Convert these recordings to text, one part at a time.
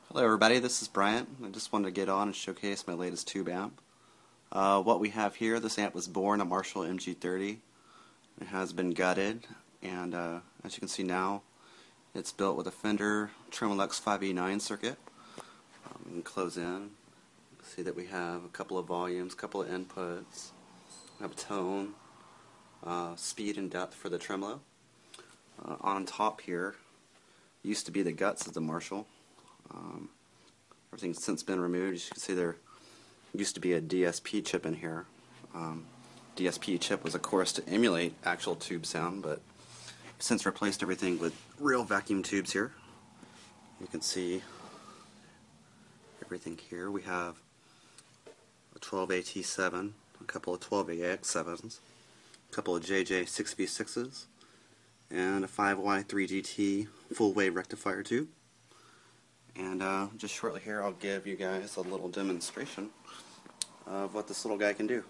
Hello everybody, this is Bryant. I just wanted to get on and showcase my latest tube amp. What we have here, this amp was born a Marshal MG30. It has been gutted, and as you can see now, it's built with a Fender Tremolux 5E9 circuit. You can close in. See that we have a couple of volumes, a couple of inputs. We have a tone, speed and depth for the tremolo. On top here used to be the guts of the Marshal. Everything's since been removed. As you can see, there used to be a DSP chip in here. DSP chip was, of course, to emulate actual tube sound, but since replaced everything with real vacuum tubes here. You can see everything here. We have a 12AT7, a couple of 12AX7s, a couple of JJ6V6s, and a 5Y3GT full wave rectifier tube. And just shortly here I'll give you guys a little demonstration of what this little guy can do.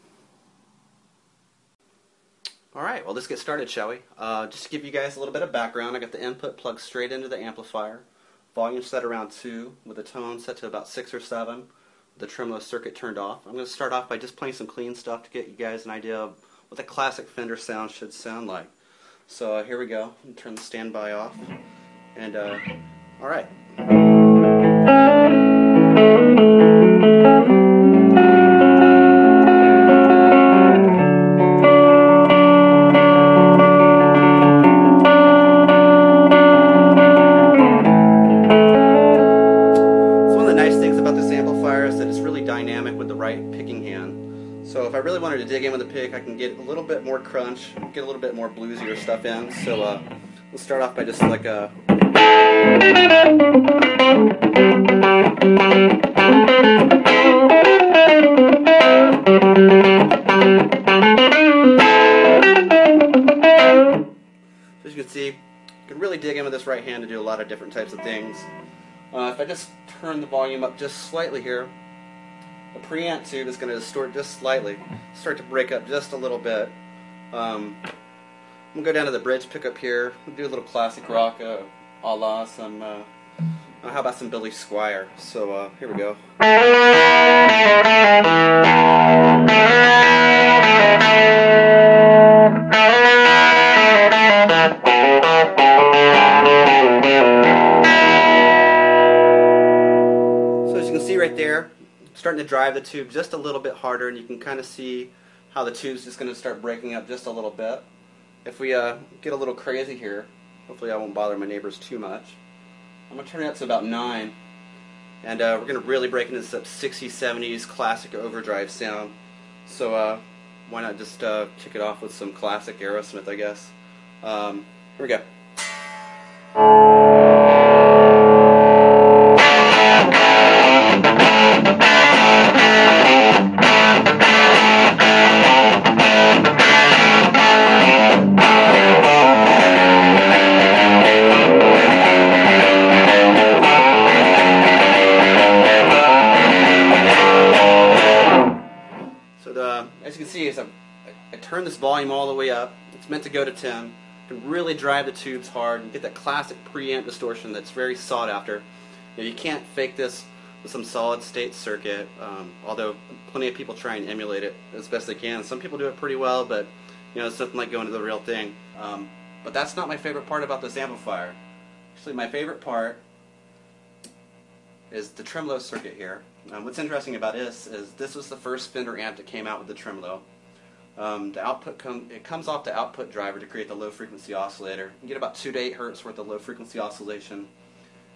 Alright, well let's get started, shall we? Just to give you guys a little bit of background, I got the input plugged straight into the amplifier, volume set around 2, with the tone set to about 6 or 7, the tremolo circuit turned off. I'm going to start off by just playing some clean stuff to get you guys an idea of what the classic Fender sound should sound like. So here we go. Turn the standby off. And alright. Dynamic with the right picking hand. So if I really wanted to dig in with a pick, I can get a little bit more crunch, get a little bit more bluesier stuff in. So let's start off by just like a so as you can see, you can really dig in with this right hand to do a lot of different types of things. If I just turn the volume up just slightly here, the preamp tube is going to distort just slightly, start to break up just a little bit. I'm going to go down to the bridge pickup here, do a little classic rock, a la some, how about some Billy Squier? So here we go. So as you can see right there, starting to drive the tube just a little bit harder, and you can kind of see how the tube's just going to start breaking up just a little bit. If we get a little crazy here, hopefully I won't bother my neighbors too much. I'm going to turn it up to about 9, and we're going to really break into this 60s, 70s classic overdrive sound. So why not just kick it off with some classic Aerosmith, I guess. Here we go. As you can see, as I turn this volume all the way up, it's meant to go to 10. You can really drive the tubes hard and get that classic preamp distortion that's very sought after. You can't fake this with some solid state circuit, although plenty of people try and emulate it as best they can. Some people do it pretty well, but it's nothing like going to the real thing. But that's not my favorite part about this amplifier. Actually, my favorite part is the tremolo circuit here. What's interesting about this is this was the first Fender amp that came out with the tremolo. The output comes off the output driver to create the low frequency oscillator. You get about 2 to 8 hertz worth of low frequency oscillation,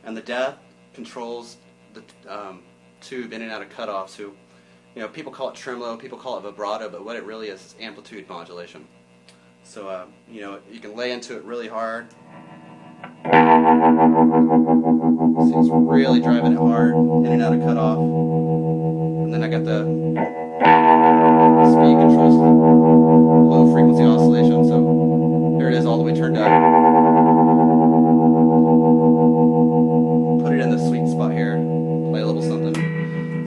and the depth controls the tube in and out of cutoffs. So, people call it tremolo, people call it vibrato, but what it really is amplitude modulation. So you can lay into it really hard. See, it's really driving it hard, in and out of cutoff. And then I got the speed controls the low frequency oscillation, so there it is all the way turned up. Put it in the sweet spot here, play a little something.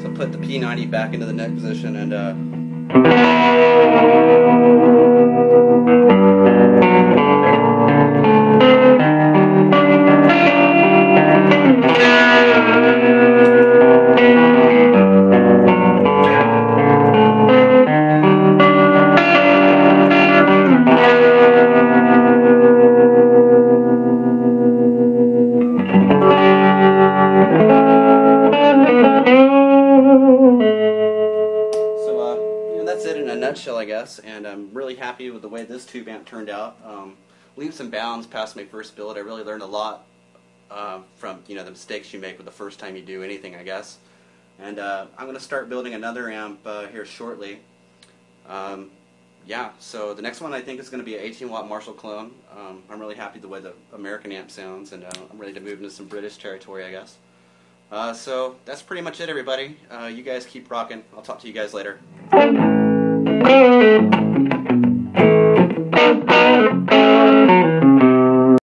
So put the P90 back into the neck position and guess, and I'm really happy with the way this tube amp turned out. Leaps and bounds past my first build. I really learned a lot from the mistakes you make with the first time you do anything, I guess. And I'm going to start building another amp here shortly. Yeah, so the next one I think is going to be an 18-watt Marshal Clone. I'm really happy the way the American amp sounds, and I'm ready to move into some British territory, I guess. So that's pretty much it, everybody. You guys keep rocking. I'll talk to you guys later.